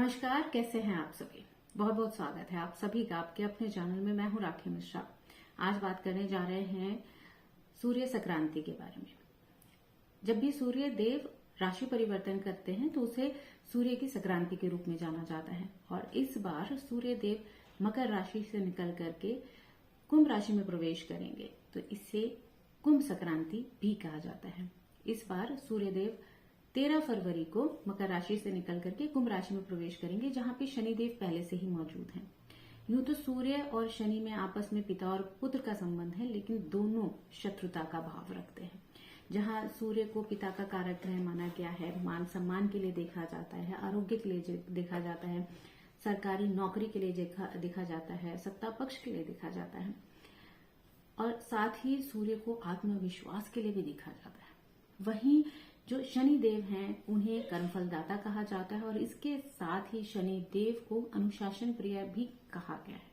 नमस्कार, कैसे हैं आप सभी। बहुत बहुत स्वागत है आप सभी का आपके अपने चैनल में। मैं हूं राखी मिश्रा। आज बात करने जा रहे हैं सूर्य संक्रांति के बारे में। जब भी सूर्य देव राशि परिवर्तन करते हैं तो उसे सूर्य की संक्रांति के रूप में जाना जाता है। और इस बार सूर्य देव मकर राशि से निकल करके कुंभ राशि में प्रवेश करेंगे, तो इससे कुंभ संक्रांति भी कहा जाता है। इस बार सूर्य देव 13 फरवरी को मकर राशि से निकल करके कुंभ राशि में प्रवेश करेंगे, जहां पे शनिदेव पहले से ही मौजूद हैं। यूं तो सूर्य और शनि में आपस में पिता और पुत्र का संबंध है, लेकिन दोनों शत्रुता का भाव रखते हैं। जहां सूर्य को पिता का कारक ग्रह माना गया है, मान सम्मान के लिए देखा जाता है, आरोग्य के लिए देखा जाता है, सरकारी नौकरी के लिए देखा जाता है, सत्ता पक्ष के लिए देखा जाता है, और साथ ही सूर्य को आत्मविश्वास के लिए भी देखा जाता है। वहीं जो शनि देव हैं उन्हें कर्मफलदाता कहा जाता है, और इसके साथ ही शनि देव को अनुशासन प्रिय भी कहा गया है।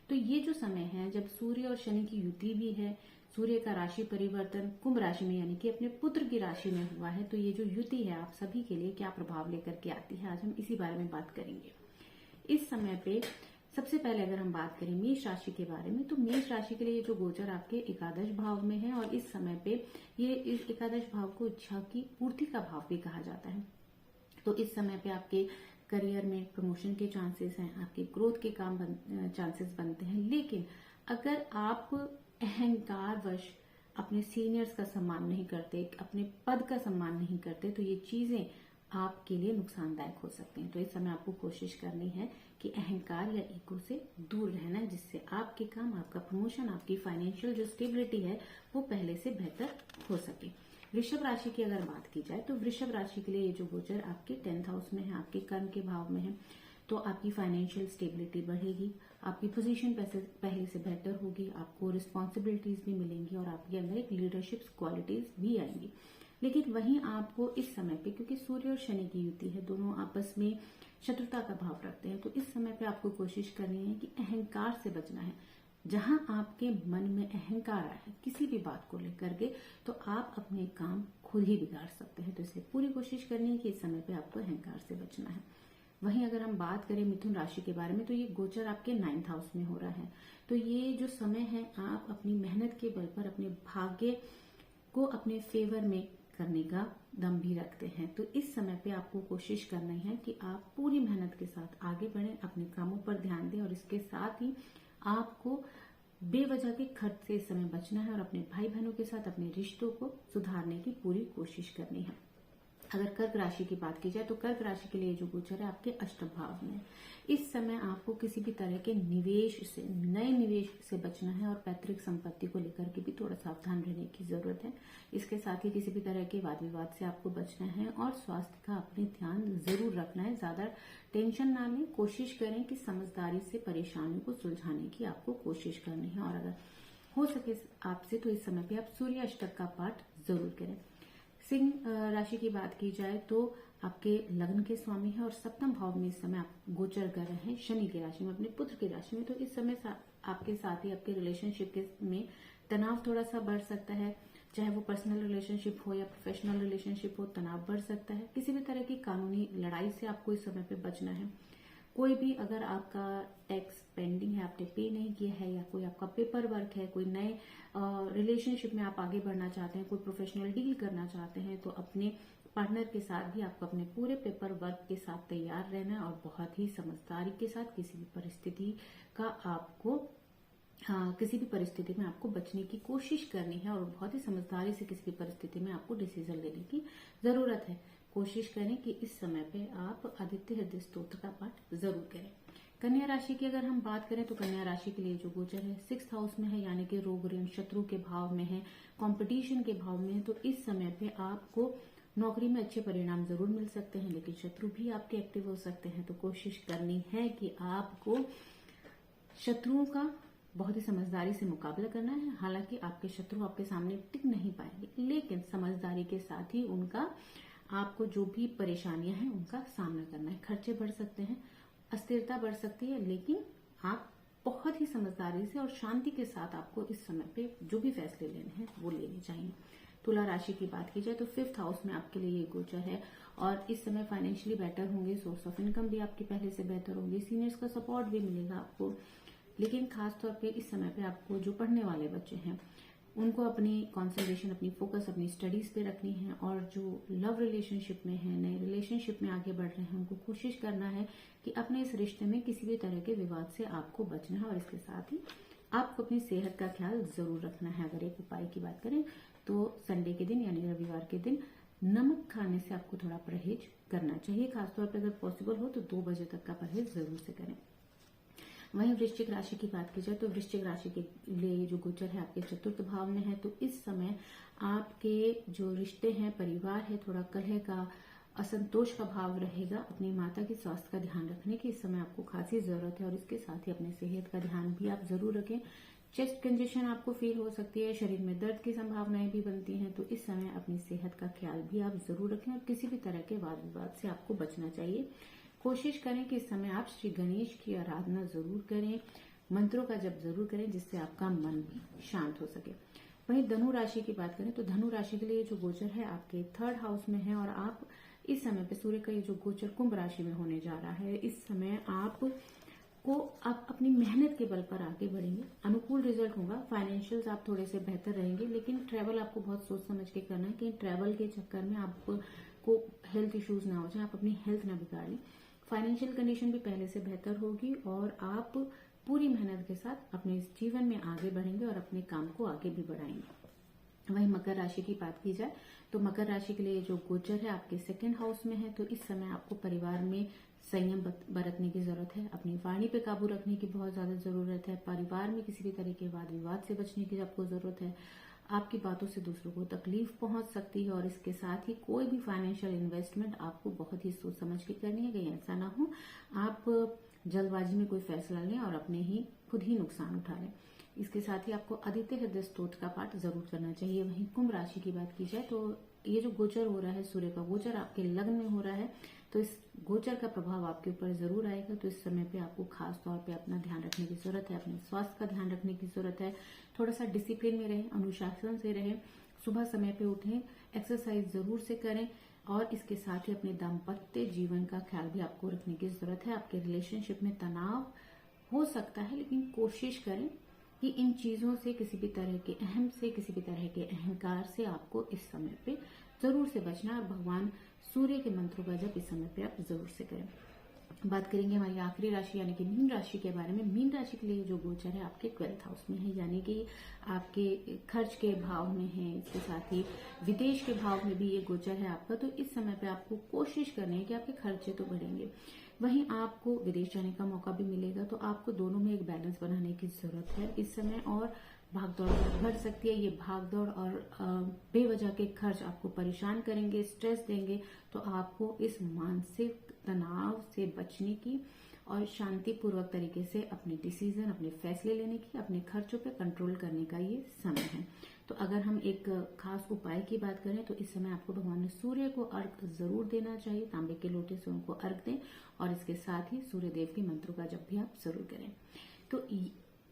तो ये जो समय है जब सूर्य और शनि की युति भी है, सूर्य का राशि परिवर्तन कुंभ राशि में यानी कि अपने पुत्र की राशि में हुआ है, तो ये जो युति है आप सभी के लिए क्या प्रभाव लेकर के आती है, आज हम इसी बारे में बात करेंगे। इस समय पे सबसे पहले अगर हम बात करें मेष राशि के बारे में, तो मेष राशि के लिए ये जो गोचर आपके एकादश भाव में है, और इस समय पे ये इस एकादश भाव को इच्छा की पूर्ति का भाव भी कहा जाता है। तो इस समय पे आपके करियर में प्रमोशन के चांसेस हैं, आपके ग्रोथ के चांसेस बनते हैं। लेकिन अगर आप अहंकारवश अपने सीनियर्स का सम्मान नहीं करते, अपने पद का सम्मान नहीं करते, तो ये चीजें आपके लिए नुकसानदायक हो सकते हैं। तो इस समय आपको कोशिश करनी है कि अहंकार या ईगो से दूर रहना है, जिससे आपके काम, आपका प्रमोशन, आपकी फाइनेंशियल जो स्टेबिलिटी है वो पहले से बेहतर हो सके। वृषभ राशि की अगर बात की जाए तो वृषभ राशि के लिए ये जो गोचर आपके 10th हाउस में है, आपके कर्म के भाव में है, तो आपकी फाइनेंशियल स्टेबिलिटी बढ़ेगी, आपकी पोजीशन पहले से बेहतर होगी, आपको रिस्पॉन्सिबिलिटीज भी मिलेंगी, और आपके अंदर एक लीडरशिप क्वालिटीज भी आएंगी। लेकिन वहीं आपको इस समय पे, क्योंकि सूर्य और शनि की युति है, दोनों आपस में शत्रुता का भाव रखते हैं, तो इस समय पे आपको कोशिश करनी है कि अहंकार से बचना है। जहां आपके मन में अहंकार आया है किसी भी बात को लेकर के, तो आप अपने काम खुद ही बिगाड़ सकते हैं। तो इसलिए पूरी कोशिश करनी है कि इस समय पे आपको अहंकार से बचना है। वहीं अगर हम बात करें मिथुन राशि के बारे में, तो ये गोचर आपके 9th हाउस में हो रहा है। तो ये जो समय है आप अपनी मेहनत के बल पर अपने भाग्य को अपने फेवर में करने का दम भी रखते हैं। तो इस समय पे आपको कोशिश करना है कि आप पूरी मेहनत के साथ आगे बढ़ें, अपने कामों पर ध्यान दें, और इसके साथ ही आपको बेवजह के खर्च से इस समय बचना है, और अपने भाई बहनों के साथ अपने रिश्तों को सुधारने की पूरी कोशिश करनी है। अगर कर्क राशि की बात की जाए तो कर्क राशि के लिए जो गोचर है आपके अष्टम भाव में, इस समय आपको किसी भी तरह के निवेश से, नए निवेश से बचना है, और पैतृक संपत्ति को लेकर के भी थोड़ा सावधान रहने की जरूरत है। इसके साथ ही किसी भी तरह के वाद विवाद से आपको बचना है, और स्वास्थ्य का अपने ध्यान जरूर रखना है। ज्यादा टेंशन ना लें, कोशिश करें कि समझदारी से परेशानियों को सुलझाने की आपको कोशिश करनी है। और अगर हो सके आपसे तो इस समय पे आप सूर्य अष्टक का पाठ जरूर करें। सिंह राशि की बात की जाए तो आपके लग्न के स्वामी है, और सप्तम भाव में इस समय आप गोचर कर रहे हैं शनि की राशि में, अपने पुत्र की राशि में। तो इस समय आपके साथ ही आपके रिलेशनशिप में तनाव थोड़ा सा बढ़ सकता है, चाहे वो पर्सनल रिलेशनशिप हो या प्रोफेशनल रिलेशनशिप हो, तनाव बढ़ सकता है। किसी भी तरह की कानूनी लड़ाई से आपको इस समय पे बचना है। कोई भी अगर आपका टैक्स पेंडिंग है, आपने पे नहीं किया है, या कोई आपका पेपर वर्क है, कोई नए रिलेशनशिप में आप आगे बढ़ना चाहते हैं, कोई प्रोफेशनल डील करना चाहते हैं, तो अपने पार्टनर के साथ भी आपको अपने पूरे पेपर वर्क के साथ तैयार रहना है, और बहुत ही समझदारी के साथ किसी भी परिस्थिति में आपको बचने की कोशिश करनी है, और बहुत ही समझदारी से किसी भी परिस्थिति में आपको डिसीजन लेने की जरूरत है। कोशिश करें कि इस समय पे आप आदित्य हृदय स्तोत्र का पाठ जरूर करें। कन्या राशि की अगर हम बात करें तो कन्या राशि के लिए जो गोचर है 6th हाउस में है, यानी कि रोग ऋण शत्रु के भाव में है, कंपटीशन के भाव में है। तो इस समय पे आपको नौकरी में अच्छे परिणाम जरूर मिल सकते हैं, लेकिन शत्रु भी आपके एक्टिव हो सकते हैं। तो कोशिश करनी है कि आपको शत्रुओं का बहुत ही समझदारी से मुकाबला करना है। हालांकि आपके शत्रु आपके सामने टिक नहीं पाएंगे, लेकिन समझदारी के साथ ही उनका आपको जो भी परेशानियां हैं उनका सामना करना है। खर्चे बढ़ सकते हैं, अस्थिरता बढ़ सकती है, लेकिन आप बहुत ही समझदारी से और शांति के साथ आपको इस समय पे जो भी फैसले लेने हैं वो लेने चाहिए। तुला राशि की बात की जाए तो 5th हाउस में आपके लिए ये गोचर है और इस समय फाइनेंशियली बेटर होंगे, सोर्स ऑफ इनकम भी आपकी पहले से बेहतर होगी, सीनियर्स का सपोर्ट भी मिलेगा आपको। लेकिन खास तौर पे इस समय पे आपको जो पढ़ने वाले बच्चे हैं उनको अपनी कंसंट्रेशन, अपनी फोकस अपनी स्टडीज पे रखनी है और जो लव रिलेशनशिप में है, नए रिलेशनशिप में आगे बढ़ रहे हैं, उनको कोशिश करना है कि अपने इस रिश्ते में किसी भी तरह के विवाद से आपको बचना है और इसके साथ ही आपको अपनी सेहत का ख्याल जरूर रखना है। अगर एक उपाय की बात करें तो संडे के दिन यानी रविवार के दिन नमक खाने से आपको थोड़ा परहेज करना चाहिए। खासतौर पर अगर पॉसिबल हो तो 2 बजे तक का परहेज जरूर से करें। वहीं वृश्चिक राशि की बात की जाए तो वृश्चिक राशि के लिए जो गोचर है आपके 4th भाव में है, तो इस समय आपके जो रिश्ते हैं, परिवार है, थोड़ा कलह का, असंतोष का भाव रहेगा। अपनी माता की स्वास्थ्य का ध्यान रखने की इस समय आपको खासी जरूरत है और इसके साथ ही अपने सेहत का ध्यान भी आप जरूर रखें। चेस्ट कंजेशन आपको फील हो सकती है, शरीर में दर्द की संभावनाएं भी बनती हैं, तो इस समय अपनी सेहत का ख्याल भी आप जरूर रखें और किसी भी तरह के वाद विवाद से आपको बचना चाहिए। कोशिश करें कि इस समय आप श्री गणेश की आराधना जरूर करें, मंत्रों का जप जरूर करें जिससे आपका मन भी शांत हो सके। वहीं धनु राशि की बात करें तो धनु राशि के लिए जो गोचर है आपके 3rd हाउस में है और आप इस समय पे सूर्य का ये जो गोचर कुंभ राशि में होने जा रहा है, इस समय आप अपनी मेहनत के बल पर आगे बढ़ेंगे, अनुकूल रिजल्ट होगा। फाइनेंशियल्स आप थोड़े से बेहतर रहेंगे, लेकिन ट्रैवल आपको बहुत सोच समझ के करना है कि ट्रैवल के चक्कर में आपको हेल्थ इश्यूज ना हो जाए, आप अपनी हेल्थ ना बिगाड़ लें। फाइनेंशियल कंडीशन भी पहले से बेहतर होगी और आप पूरी मेहनत के साथ अपने जीवन में आगे बढ़ेंगे और अपने काम को आगे भी बढ़ाएंगे। वहीं मकर राशि की बात की जाए तो मकर राशि के लिए जो गोचर है आपके 2nd हाउस में है, तो इस समय आपको परिवार में संयम बरतने की जरूरत है, अपनी वाणी पे काबू रखने की बहुत ज्यादा जरूरत है, परिवार में किसी भी तरह के वाद विवाद से बचने की आपको जरूरत है। आपकी बातों से दूसरों को तकलीफ पहुंच सकती है और इसके साथ ही कोई भी फाइनेंशियल इन्वेस्टमेंट आपको बहुत ही सोच समझ के करनी है, कहीं ऐसा ना हो आप जल्दबाजी में कोई फैसला लें और अपने ही खुद ही नुकसान उठा लें। इसके साथ ही आपको आदित्य हृदय स्तोत्र का पाठ जरूर करना चाहिए। वहीं कुंभ राशि की बात की जाए तो ये जो गोचर हो रहा है, सूर्य का गोचर आपके लग्न में हो रहा है, तो इस गोचर का प्रभाव आपके ऊपर जरूर आएगा। तो इस समय पे आपको खास तौर पे अपना ध्यान रखने की जरूरत है, अपने स्वास्थ्य का ध्यान रखने की जरूरत है। थोड़ा सा डिसिप्लिन में रहें, अनुशासन से रहें, सुबह समय पे उठें, एक्सरसाइज जरूर से करें और इसके साथ ही अपने दाम्पत्य जीवन का ख्याल भी आपको रखने की जरूरत है। आपके रिलेशनशिप में तनाव हो सकता है, लेकिन कोशिश करें कि इन चीजों से, किसी भी तरह के किसी भी तरह के अहंकार से आपको इस समय पे जरूर से बचना है और भगवान सूर्य के मंत्रों का जप इस समय पे आप जरूर से करें। बात करेंगे हमारी आखिरी राशि यानी कि मीन राशि के बारे में। मीन राशि के लिए जो गोचर है आपके 12th हाउस में है, यानी कि आपके खर्च के भाव में है, इसके साथ ही विदेश के भाव में भी ये गोचर है आपका। तो इस समय पे आपको कोशिश करनी है कि आपके खर्चे तो बढ़ेंगे, वहीं आपको विदेश जाने का मौका भी मिलेगा, तो आपको दोनों में एक बैलेंस बनाने की जरूरत है इस समय। और भागदौड़ बढ़ सकती है, ये भागदौड़ और बेवजह के खर्च आपको परेशान करेंगे, स्ट्रेस देंगे, तो आपको इस मानसिक तनाव से बचने की और शांतिपूर्वक तरीके से अपने डिसीजन, अपने फैसले लेने की, अपने खर्चों पे कंट्रोल करने का ये समय है। तो अगर हम एक खास उपाय की बात करें तो इस समय आपको भगवान सूर्य को अर्घ जरूर देना चाहिए, तांबे के लोटे से उनको अर्घ दें और इसके साथ ही सूर्य देव के मंत्रों का जप भी आप जरूर करें। तो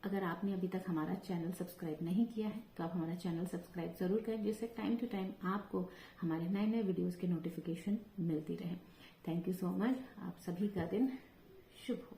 अगर आपने अभी तक हमारा चैनल सब्सक्राइब नहीं किया है तो आप हमारा चैनल सब्सक्राइब जरूर करें, जिससे टाइम टू टाइम आपको हमारे नए नए वीडियोस के नोटिफिकेशन मिलती रहे। Thank you so much. आप सभी का दिन शुभ हो।